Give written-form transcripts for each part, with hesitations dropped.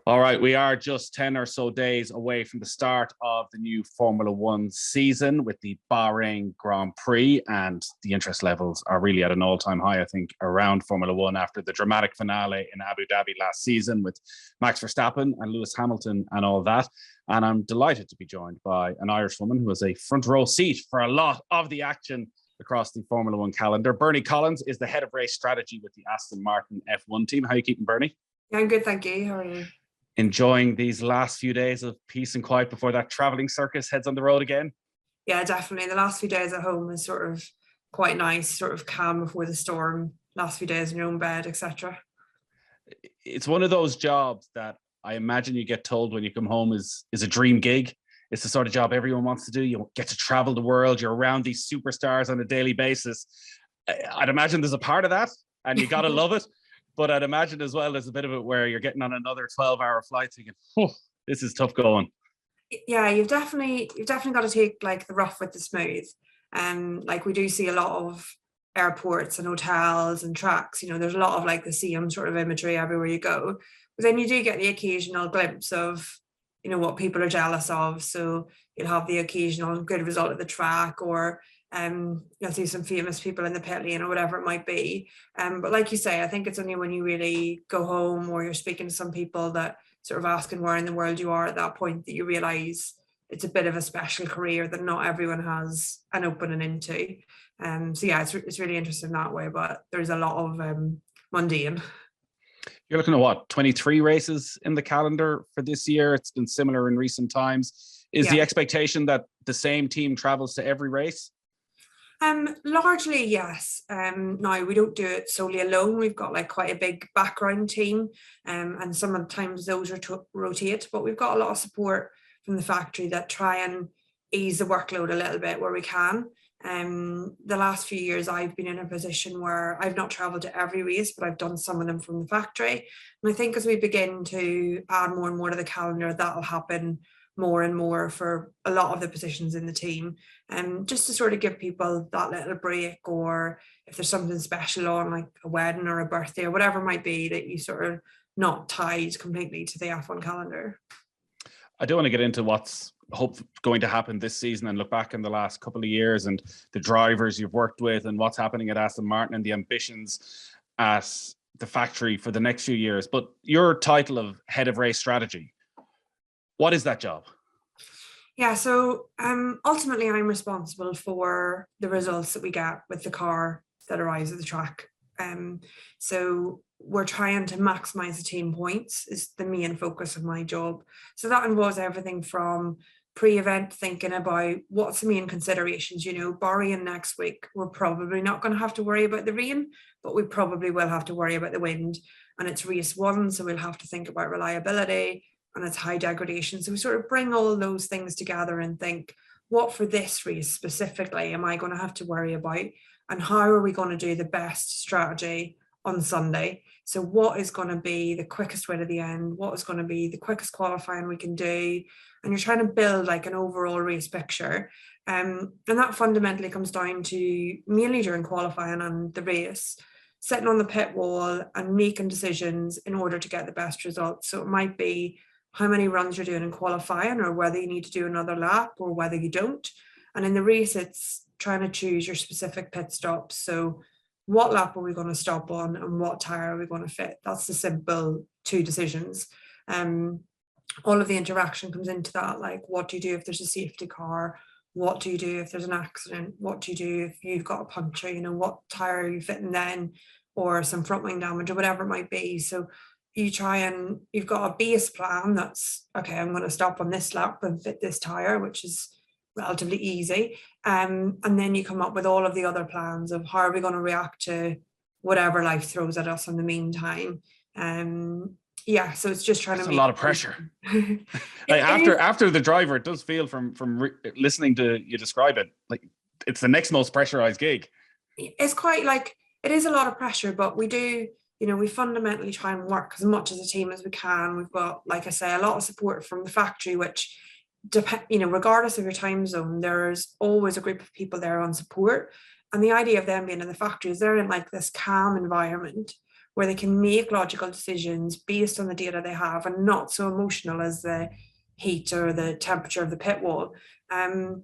All right, we are just 10 or so days away from the start of the new Formula One season with the Bahrain Grand Prix, and the interest levels are really at an all-time high, I think, around Formula One after the dramatic finale in Abu Dhabi last season with Max Verstappen and Lewis Hamilton and all that. And I'm delighted to be joined by an Irish woman who has a front row seat for a lot of the action across the Formula One calendar. Bernie Collins is the head of race strategy with the Aston Martin F1 team. How are you keeping, Bernie? Yeah, I'm good, thank you. How are you? Enjoying these last few days of peace and quiet before that traveling circus heads on the road again? Yeah, definitely. The last few days at home is sort of quite nice, sort of calm before the storm. Last few days in your own bed, etc. It's one of those jobs that I imagine you get told when you come home is a dream gig. It's the sort of job everyone wants to do. You get to travel the world. You're around these superstars on a daily basis. I'd imagine there's a part of that, and you got to love it. But I'd imagine as well there's a bit of it where you're getting on another 12-hour flight thinking, oh, this is tough going. Yeah, you've definitely got to take like the rough with the smooth. Like we do see a lot of airports and hotels and tracks, there's a lot of like the same sort of imagery everywhere you go. But then you do get the occasional glimpse of, what people are jealous of. So you'll have the occasional good result at the track, or you'll see some famous people in the pit lane or whatever it might be. But like you say, I think it's only when you really go home or you're speaking to some people that sort of asking where in the world you are at that point that you realise it's a bit of a special career that not everyone has an opening into. So yeah, it's really interesting that way, but there's a lot of mundane. You're looking at what, 23 races in the calendar for this year? It's been similar in recent times. Is the expectation that the same team travels to every race? Largely, yes. Now, we don't do it solely alone. We've got like quite a big background team, and sometimes those rotate, but we've got a lot of support from the factory that try and ease the workload a little bit where we can. The last few years, I've been in a position where I've not travelled to every race, but I've done some of them from the factory. And I think as we begin to add more and more to the calendar, that'll happen more and more for a lot of the positions in the team, just to sort of give people that little break, or if there's something special on, like a wedding or a birthday or whatever it might be, that you sort of not tied completely to the F1 calendar. I do want to get into what's going to happen this season and look back in the last couple of years and the drivers you've worked with and what's happening at Aston Martin and the ambitions at the factory for the next few years. But your title of head of race strategy, what is that job? Yeah, so ultimately I'm responsible for the results that we get with the car that arrives at the track. So we're trying to maximise the team points is the main focus of my job. So that involves everything from pre-event thinking about what's the main considerations. Bahrain next week, we're probably not going to have to worry about the rain, but we probably will have to worry about the wind. And it's race one, so we'll have to think about reliability, and it's high degradation. So we sort of bring all those things together and think, what for this race specifically am I going to have to worry about? And how are we going to do the best strategy on Sunday? So what is going to be the quickest way to the end? What is going to be the quickest qualifying we can do? And you're trying to build like an overall race picture. And that fundamentally comes down to, mainly during qualifying and the race, sitting on the pit wall and making decisions in order to get the best results. So it might be how many runs you're doing in qualifying, or whether you need to do another lap or whether you don't. And in the race, it's trying to choose your specific pit stops. So what lap are we going to stop on and what tyre are we going to fit? That's the simple two decisions. All of the interaction comes into that, like what do you do if there's a safety car? What do you do if there's an accident? What do you do if you've got a puncture? What tyre are you fitting then? Or some front wing damage or whatever it might be. So you've got a base plan that's, okay, I'm going to stop on this lap and fit this tyre, which is relatively easy. And then you come up with all of the other plans of how are we going to react to whatever life throws at us in the meantime. So it's just trying to make a lot of pressure. After the driver, it does feel from listening to you describe it, like it's the next most pressurized gig. It's quite like, it is a lot of pressure, but we do, we fundamentally try and work as much as a team as we can. We've got, like I say, a lot of support from the factory, which regardless of your time zone, there's always a group of people there on support. And the idea of them being in the factory is they're in like this calm environment where they can make logical decisions based on the data they have and not so emotional as the heat or the temperature of the pit wall. So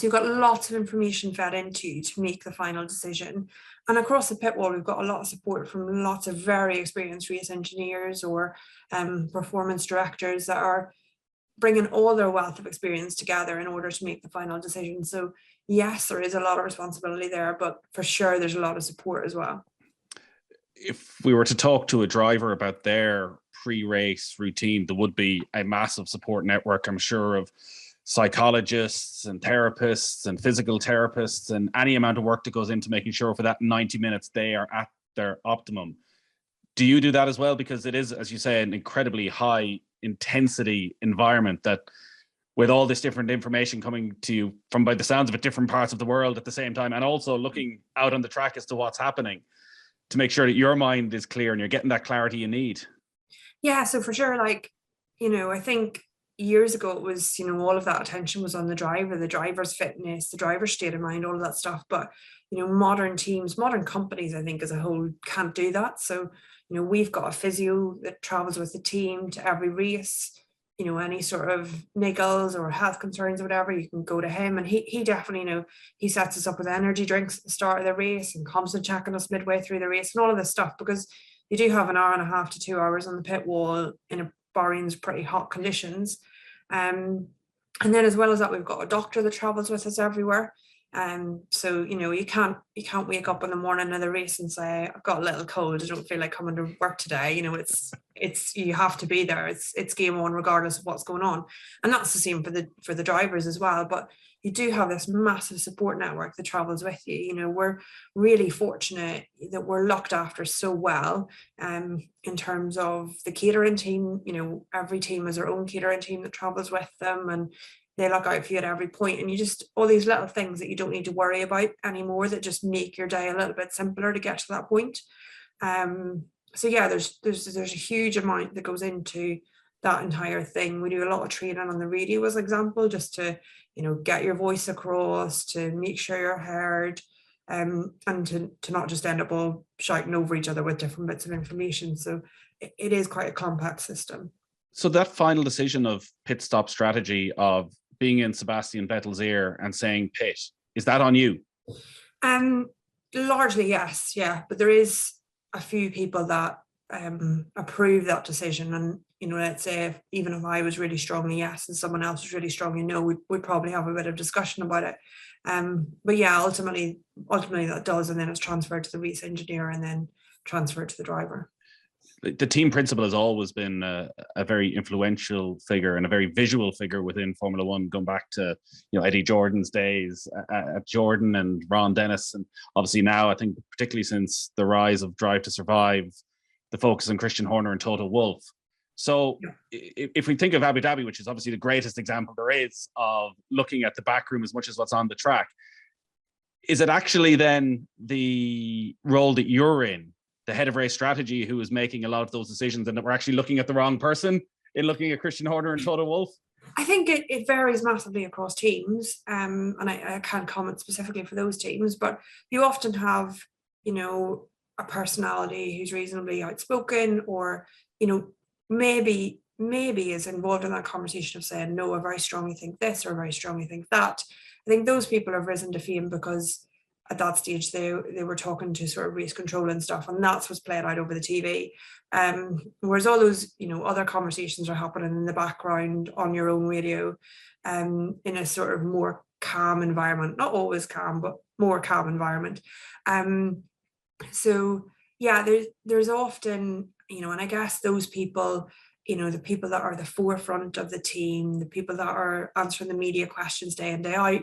you've got lots of information fed into you to make the final decision. And across the pit wall, we've got a lot of support from lots of very experienced race engineers or performance directors that are bringing all their wealth of experience together in order to make the final decision. So yes, there is a lot of responsibility there, but for sure there's a lot of support as well. If we were to talk to a driver about their pre-race routine, there would be a massive support network, I'm sure, of psychologists and therapists and physical therapists and any amount of work that goes into making sure for that 90 minutes they are at their optimum. Do you do that as well? Because it is, as you say, an incredibly high intensity environment that with all this different information coming to you from, by the sounds of it, different parts of the world at the same time, and also looking out on the track as to what's happening to make sure that your mind is clear and you're getting that clarity you need. Yeah, so for sure, like, I think years ago it was, all of that attention was on the driver, the driver's fitness, the driver's state of mind, all of that stuff. But, modern teams, modern companies, I think as a whole can't do that. So, we've got a physio that travels with the team to every race. Any sort of niggles or health concerns or whatever, you can go to him, and he definitely, he sets us up with energy drinks at the start of the race and constantly checking us midway through the race and all of this stuff, because you do have an hour and a half to 2 hours on the pit wall in Bahrain's pretty hot conditions. And then as well as that, we've got a doctor that travels with us everywhere. So, you can't wake up in the morning of the race and say, I've got a little cold, I don't feel like coming to work today. It's you have to be there. It's game on regardless of what's going on. And that's the same for the drivers as well. But you do have this massive support network that travels with you. We're really fortunate that we're looked after so well in terms of the catering team. Every team has their own catering team that travels with them, and they look out for you at every point, and you just, all these little things that you don't need to worry about anymore that just make your day a little bit simpler to get to that point. So yeah, there's a huge amount that goes into that entire thing. We do a lot of training on the radio, as an example, just to, get your voice across, to make sure you're heard, and to not just end up all shouting over each other with different bits of information. So it is quite a complex system. So that final decision of pit stop strategy, of being in Sebastian Vettel's ear and saying pit, is that on you? Largely, yes. Yeah. But there is a few people that approve that decision. And, let's say even if I was really strongly yes and someone else was really strongly no, we'd probably have a bit of discussion about it. But yeah, ultimately that does. And then it's transferred to the race engineer and then transferred to the driver. The team principal has always been a very influential figure and a very visual figure within Formula One, going back to Eddie Jordan's days at Jordan and Ron Dennis, and obviously now I think particularly since the rise of Drive to Survive, the focus on Christian Horner and Toto Wolff. So if we think of Abu Dhabi, which is obviously the greatest example there is of looking at the back room as much as what's on the track, is it actually then the role that you're in, the head of race strategy, who is making a lot of those decisions, and that we're actually looking at the wrong person in looking at Christian Horner and Toto Wolff? I think it varies massively across teams, and I can't comment specifically for those teams, but you often have, a personality who's reasonably outspoken, or, maybe is involved in that conversation of saying, no, I very strongly think this, or I very strongly think that. I think those people have risen to fame because at that stage they were talking to sort of race control and stuff, and that's what's played out over the TV. Whereas all those, other conversations are happening in the background on your own radio, in a sort of more calm environment, not always calm, but more calm environment. So yeah, there's often, and I guess those people, the people that are the forefront of the team, the people that are answering the media questions day in, day out,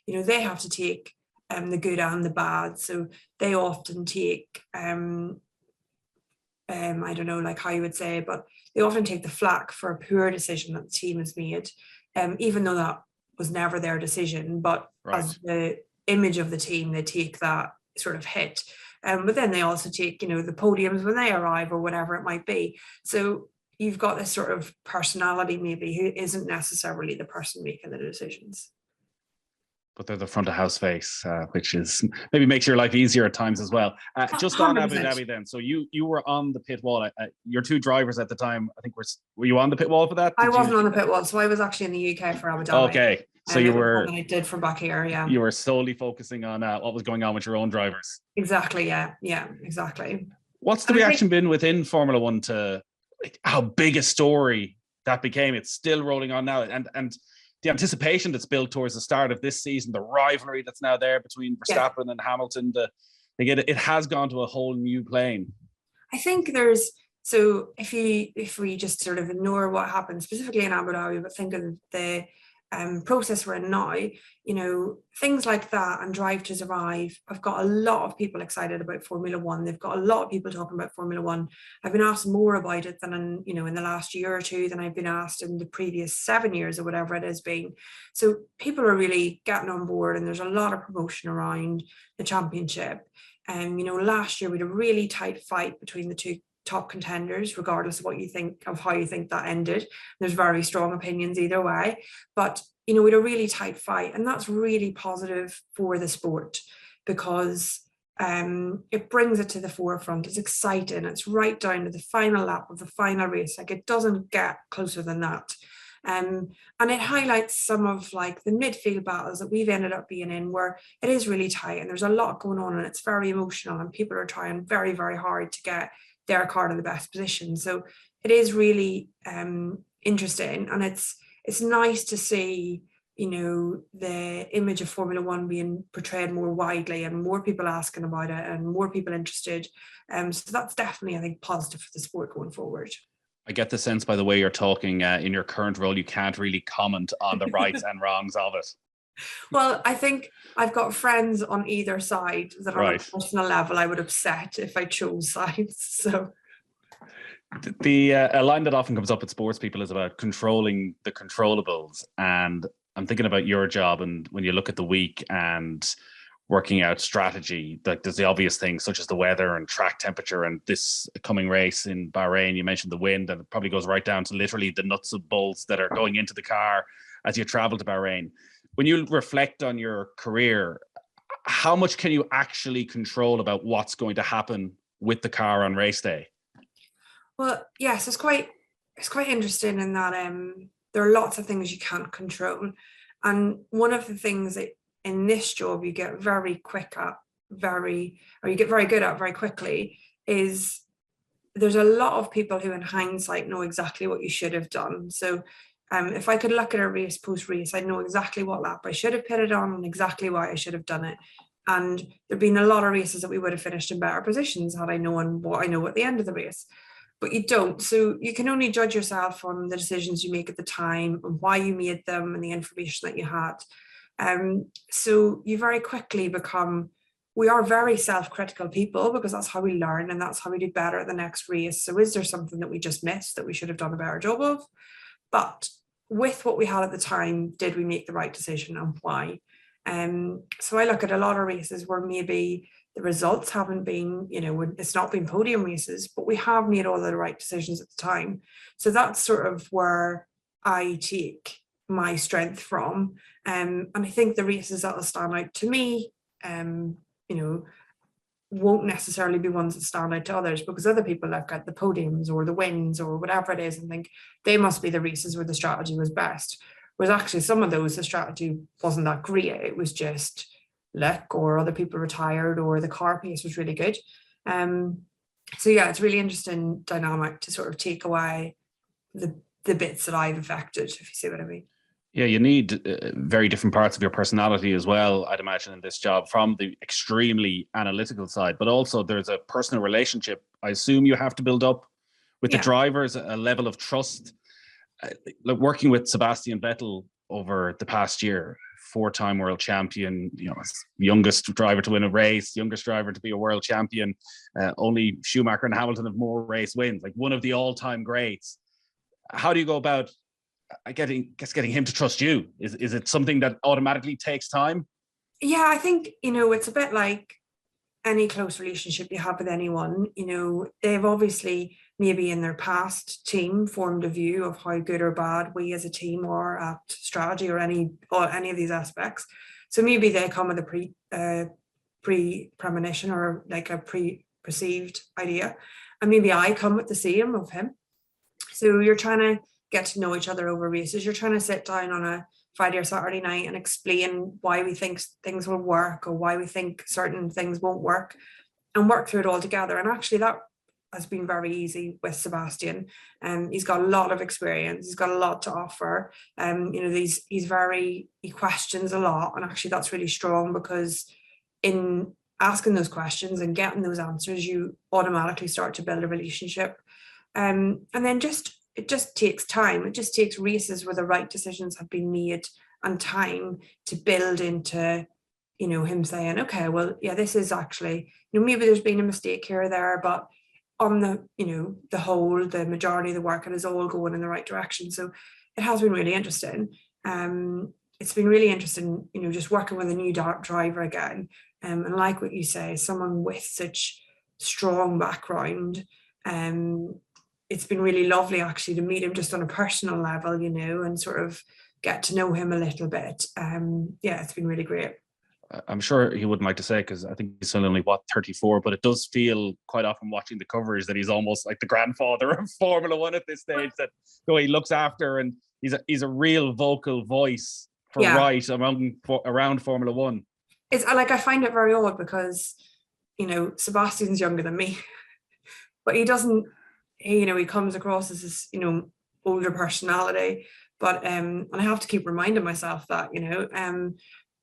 they have to take the good and the bad. So they often take, I don't know, like how you would say, but they often take the flak for a poor decision that the team has made, even though that was never their decision. But right, as the image of the team, they take that sort of hit. But then they also take, the podiums when they arrive or whatever it might be. So you've got this sort of personality maybe who isn't necessarily the person making the decisions. but they're the front of house face, which is maybe makes your life easier at times as well. Just on 100%. Abu Dhabi then. So you were on the pit wall. Your two drivers at the time, I think, were you on the pit wall for that? I wasn't on the pit wall, so I was actually in the UK for Abu Dhabi. Okay, so you were. I did from back here, yeah. You were solely focusing on what was going on with your own drivers. Exactly, yeah, exactly. What's the reaction been within Formula One to how big a story that became? It's still rolling on now, and the anticipation that's built towards the start of this season, the rivalry that's now there between Verstappen and Hamilton, it has gone to a whole new plane. I think if we just sort of ignore what happened specifically in Abu Dhabi, but think of the process we're in now, things like that and Drive to Survive, I've got a lot of people excited about Formula One. They've got a lot of people talking about Formula One. I've been asked more about it than in the last year or two than I've been asked in the previous 7 years or whatever it has been. So people are really getting on board, and there's a lot of promotion around the championship. And last year we had a really tight fight between the two top contenders, regardless of what you think of how you think that ended. There's very strong opinions either way, but we had a really tight fight, and that's really positive for the sport because it brings it to the forefront. It's exciting. It's right down to the final lap of the final race. Like, it doesn't get closer than that. And it highlights some of like the midfield battles that we've ended up being in, where it is really tight and there's a lot going on and it's very emotional and people are trying very, very hard to get their car in the best position. So it is really interesting, and it's nice to see the image of Formula One being portrayed more widely and more people asking about it and more people interested. So that's definitely, I think, positive for the sport going forward. I get the sense by the way you're talking, in your current role, you can't really comment on the rights and wrongs of it. Well, I think I've got friends on either side that on a personal level I would upset if I chose sides. So a line that often comes up with sports people is about controlling the controllables. And I'm thinking about your job, and when you look at the week and working out strategy, like there's the obvious things such as the weather and track temperature, and this coming race in Bahrain, you mentioned the wind, and it probably goes right down to literally the nuts and bolts that are going into the car as you travel to Bahrain. When you reflect on your career, how much can you actually control about what's going to happen with the car on race day? Well, yes, it's quite interesting in that there are lots of things you can't control. And one of the things that in this job you get very quick at, you get very good at very quickly, is there's a lot of people who in hindsight know exactly what you should have done. So if I could look at a race post-race, I'd know exactly what lap I should have pitted on and exactly why I should have done it. And there've been a lot of races that we would have finished in better positions had I known what I know at the end of the race. But you don't. So you can only judge yourself on the decisions you make at the time and why you made them and the information that you had. So you very quickly we are very self-critical people because that's how we learn and that's how we do better at the next race. So is there something that we just missed that we should have done a better job of? But with what we had at the time, did we make the right decision and why? So I look at a lot of races where maybe the results haven't been, it's not been podium races, but we have made all the right decisions at the time. So that's sort of where I take my strength from. And I think the races that will stand out to me, won't necessarily be ones that stand out to others, because other people look at the podiums or the wins or whatever it is and think they must be the races where the strategy was best. Whereas actually some of those, the strategy wasn't that great. It was just luck, or other people retired, or the car pace was really good. So yeah, it's really interesting dynamic to sort of take away the bits that I've affected, if you see what I mean. Yeah, you need very different parts of your personality as well, I'd imagine, in this job, from the extremely analytical side, but also there's a personal relationship I assume you have to build up with the drivers, a level of trust. Like working with Sebastian Vettel over the past year, 4-time world champion, youngest driver to win a race, youngest driver to be a world champion, only Schumacher and Hamilton have more race wins, like one of the all-time greats. How do you go about getting him to trust you? Is it something that automatically takes time? Yeah, I think, it's a bit like any close relationship you have with anyone. They've obviously maybe in their past team formed a view of how good or bad we as a team are at strategy or any of these aspects. So maybe they come with a pre-premonition or like a pre-perceived idea, and maybe I come with the same of him. So you're trying to get to know each other over races. You're trying to sit down on a Friday or Saturday night and explain why we think things will work or why we think certain things won't work, and work through it all together. And actually that has been very easy with Sebastian. He's got a lot of experience. He's got a lot to offer. He questions a lot, and actually that's really strong, because in asking those questions and getting those answers, you automatically start to build a relationship. And then it just takes time. It just takes races where the right decisions have been made and time to build into, him saying, okay, well, yeah, this is actually, maybe there's been a mistake here or there, but on the whole, the majority of the work, it is all going in the right direction. So it has been really interesting. It's been really interesting, just working with a new driver again. And like what you say, someone with such strong background, it's been really lovely actually to meet him just on a personal level, and sort of get to know him a little bit. It's been really great. I'm sure he wouldn't like to say, because I think he's still only 34, but it does feel quite often watching the coverage that he's almost like the grandfather of Formula One at this stage, that the way he looks after, and he's a real vocal voice for right around Formula One. It's like, I find it very odd because, Sebastian's younger than me, but he doesn't, he comes across as this, older personality, but, and I have to keep reminding myself that,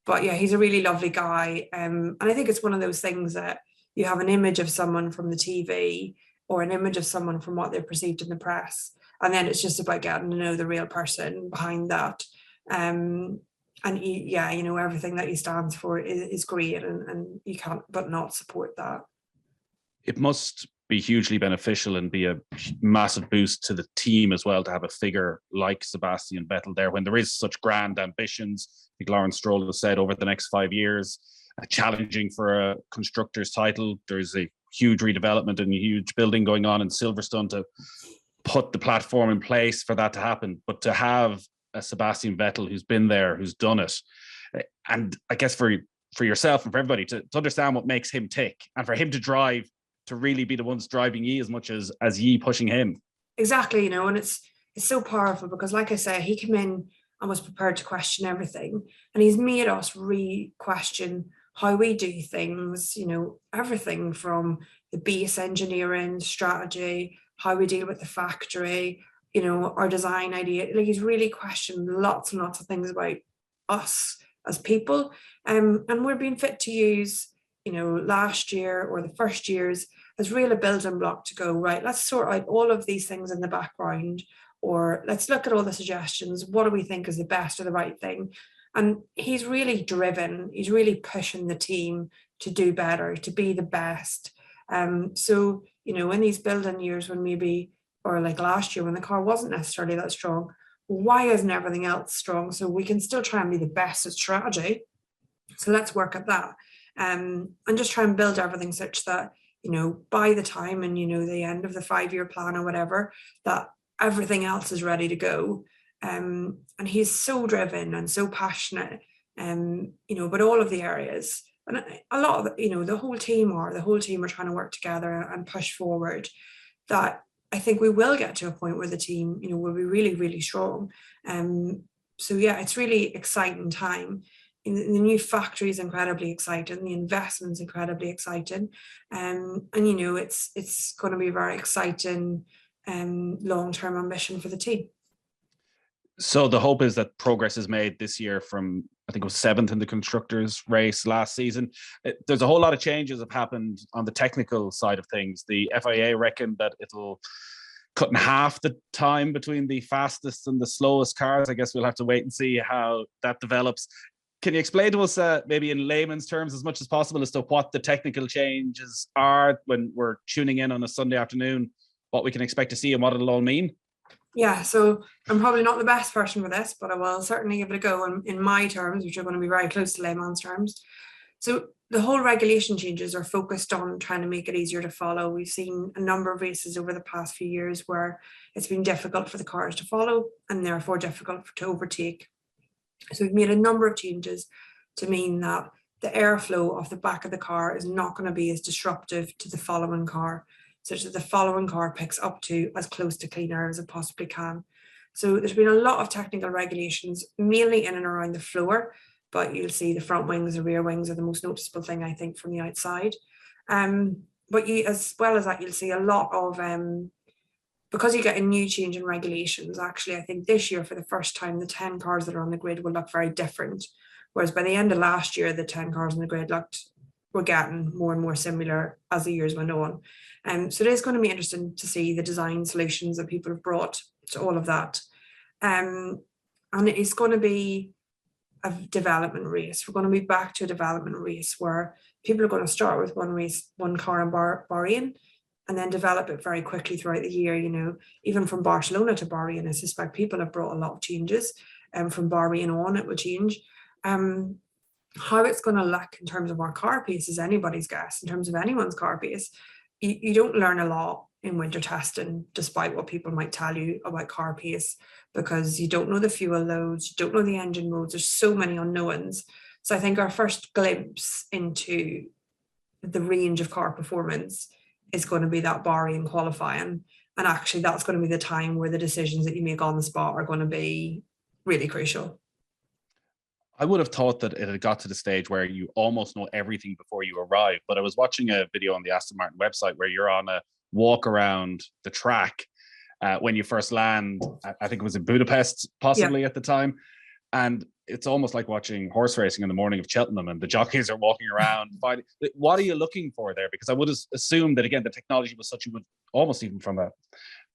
but yeah, he's a really lovely guy. And I think it's one of those things that you have an image of someone from the TV or an image of someone from what they're perceived in the press. And then it's just about getting to know the real person behind that. And everything that he stands for is great, and you can't but not support that. It must be hugely beneficial and be a massive boost to the team as well to have a figure like Sebastian Vettel there when there is such grand ambitions. I think Lawrence Stroll has said over the next 5 years, challenging for a constructor's title. There's a huge redevelopment and a huge building going on in Silverstone to put the platform in place for that to happen. But to have a Sebastian Vettel who's been there, who's done it, and I guess for yourself and for everybody to understand what makes him tick, and for him to drive, to really be the ones driving ye as much as ye pushing him. Exactly, and it's so powerful because, like I say, he came in and was prepared to question everything, and he's made us re-question how we do things, everything from the base engineering strategy, how we deal with the factory, our design idea. Like, he's really questioned lots and lots of things about us as people, and we're being fit to use last year or the first years as really a building block to go, right, let's sort out all of these things in the background, or let's look at all the suggestions. What do we think is the best or the right thing? And he's really driven, he's really pushing the team to do better, to be the best. So, in these building years when maybe, or like last year when the car wasn't necessarily that strong, why isn't everything else strong? So we can still try and be the best at strategy. So let's work at that. And just try and build everything such that, by the time and, the end of the 5-year plan or whatever, that everything else is ready to go. And he's so driven and so passionate, but all of the areas, and a lot of, the whole team are trying to work together and push forward, that I think we will get to a point where the team, will be really, really strong. So yeah, it's really exciting time. The new factory is incredibly exciting. The investment's incredibly exciting, and it's going to be a very exciting long-term ambition for the team. So the hope is that progress is made this year from, I think it was 7th in the constructors race last season. There's a whole lot of changes have happened on the technical side of things. The FIA reckon that it'll cut in half the time between the fastest and the slowest cars. I guess we'll have to wait and see how that develops. Can you explain to us, maybe in layman's terms, as much as possible, as to what the technical changes are when we're tuning in on a Sunday afternoon, what we can expect to see and what it'll all mean? Yeah, so I'm probably not the best person for this, but I will certainly give it a go in my terms, which are going to be very close to layman's terms. So the whole regulation changes are focused on trying to make it easier to follow. We've seen a number of races over the past few years where it's been difficult for the cars to follow and therefore difficult to overtake. So we've made a number of changes to mean that the airflow off the back of the car is not going to be as disruptive to the following car, such that the following car picks up to as close to clean air as it possibly can. So there's been a lot of technical regulations, mainly in and around the floor, but you'll see the front wings, the rear wings are the most noticeable thing, I think, from the outside. But as well as that, you'll see a lot of, because you get a new change in regulations, actually, I think this year, for the first time, the 10 cars that are on the grid will look very different. Whereas by the end of last year, the 10 cars on the grid were getting more and more similar as the years went on. So it is going to be interesting to see the design solutions that people have brought to all of that. And it's going to be a development race. We're going to be back to a development race where people are going to start with one car in Bahrain, and then develop it very quickly throughout the year. You know, even from Barcelona to Bahrain, I suspect people have brought a lot of changes, and from Bahrain on it will change. How it's going to look in terms of our car pace is anybody's guess. In terms of anyone's car pace, you don't learn a lot in winter testing, despite what people might tell you about car pace, because you don't know the fuel loads, you don't know the engine modes. There's so many unknowns. So I think our first glimpse into the range of car performance is going to be that Bahrain qualifying. And actually, that's going to be the time where the decisions that you make on the spot are going to be really crucial. I would have thought that it had got to the stage where you almost know everything before you arrive. But I was watching a video on the Aston Martin website where you're on a walk around the track when you first land. I think it was in Budapest, possibly at the time. And it's almost like watching horse racing in the morning of Cheltenham, and the jockeys are walking around. What are you looking for there? Because I would assume that, again, the technology was such, you would almost, even from a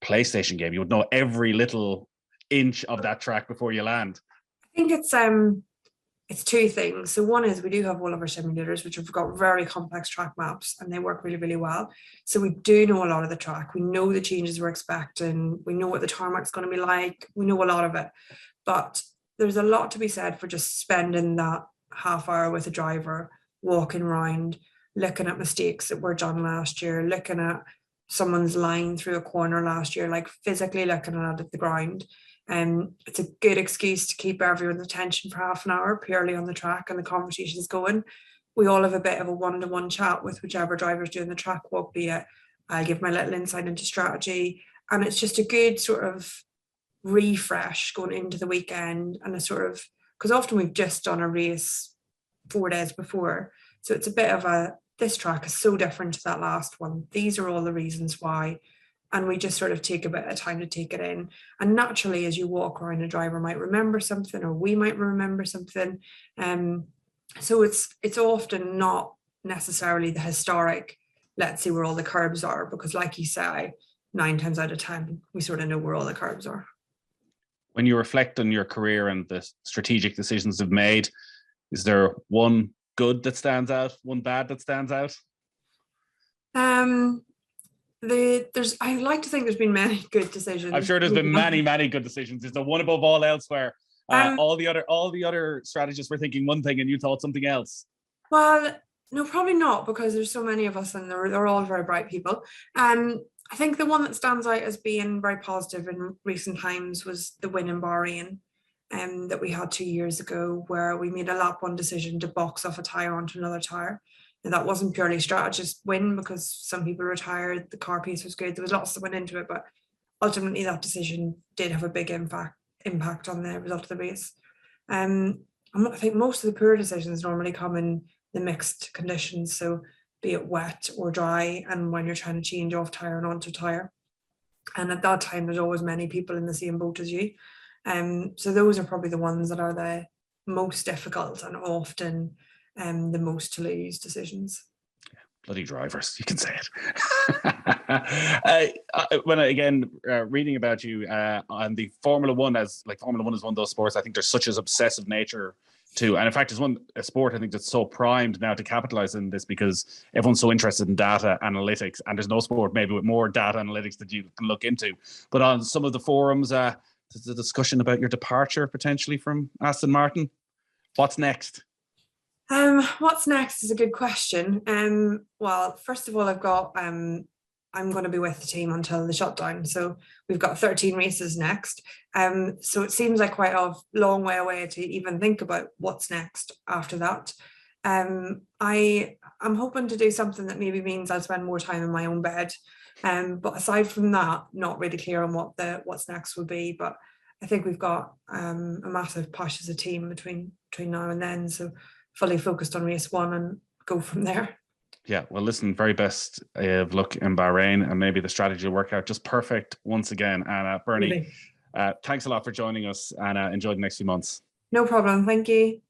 PlayStation game, you would know every little inch of that track before you land. I think it's two things. So one is we do have all of our simulators, which have got very complex track maps, and they work really, really well. So we do know a lot of the track. We know the changes we're expecting. We know what the tarmac's going to be like. We know a lot of it. But there's a lot to be said for just spending that half hour with a driver, walking around, looking at mistakes that were done last year, looking at someone's line through a corner last year, like physically looking at it at the ground. It's a good excuse to keep everyone's attention for half an hour purely on the track and the conversation's going. We all have a bit of a one-to-one chat with whichever driver's doing the track walk, be it I give my little insight into strategy, and it's just a good sort of refresh going into the weekend, and a sort of, because often we've just done a race 4 days before, so it's a bit of this track is so different to that last one. These are all the reasons why. And we just sort of take a bit of time to take it in. And naturally, as you walk around, a driver might remember something, or we might remember something. So it's often not necessarily the historic, let's see where all the curbs are, because like you say, 9 times out of 10, we sort of know where all the curbs are. When you reflect on your career and the strategic decisions you've made, is there one good that stands out, one bad that stands out? I like to think there's been many good decisions. I'm sure there's been many good decisions. Is there one above all else where all the other strategists were thinking one thing and you thought something else? Well, no, probably not, because there's so many of us and they're all very bright people. I think the one that stands out as being very positive in recent times was the win in Bahrain that we had 2 years ago, where we made a lap one decision to box off a tyre onto another tyre. And that wasn't purely strategist win, because some people retired, the car pace was good, there was lots that went into it, but ultimately that decision did have a big impact on the result of the race. I think most of the poor decisions normally come in the mixed conditions, so be it wet or dry, and when you're trying to change off tyre and onto tyre. And at that time, there's always many people in the same boat as you. So those are probably the ones that are the most difficult and often the most to lose decisions. Bloody drivers, you can say it. When reading about you on the Formula One, Formula One is one of those sports I think there's such an obsessive nature to, and in fact it's a sport I think that's so primed now to capitalize in this, because everyone's so interested in data analytics, and there's no sport maybe with more data analytics that you can look into. But on some of the forums, there's a discussion about your departure potentially from Aston Martin. What's next? What's next is a good question. Well, first of all, I'm I'm going to be with the team until the shutdown. So we've got 13 races next. So it seems like quite a long way away to even think about what's next after that. I'm hoping to do something that maybe means I'll spend more time in my own bed. But aside from that, not really clear on what's next will be. But I think we've got a massive push as a team between now and then. So fully focused on race one and go from there. Yeah, well, listen, very best of luck in Bahrain, and maybe the strategy will work out just perfect once again. And Bernie, Really. thanks a lot for joining us, and enjoy the next few months. No problem. Thank you.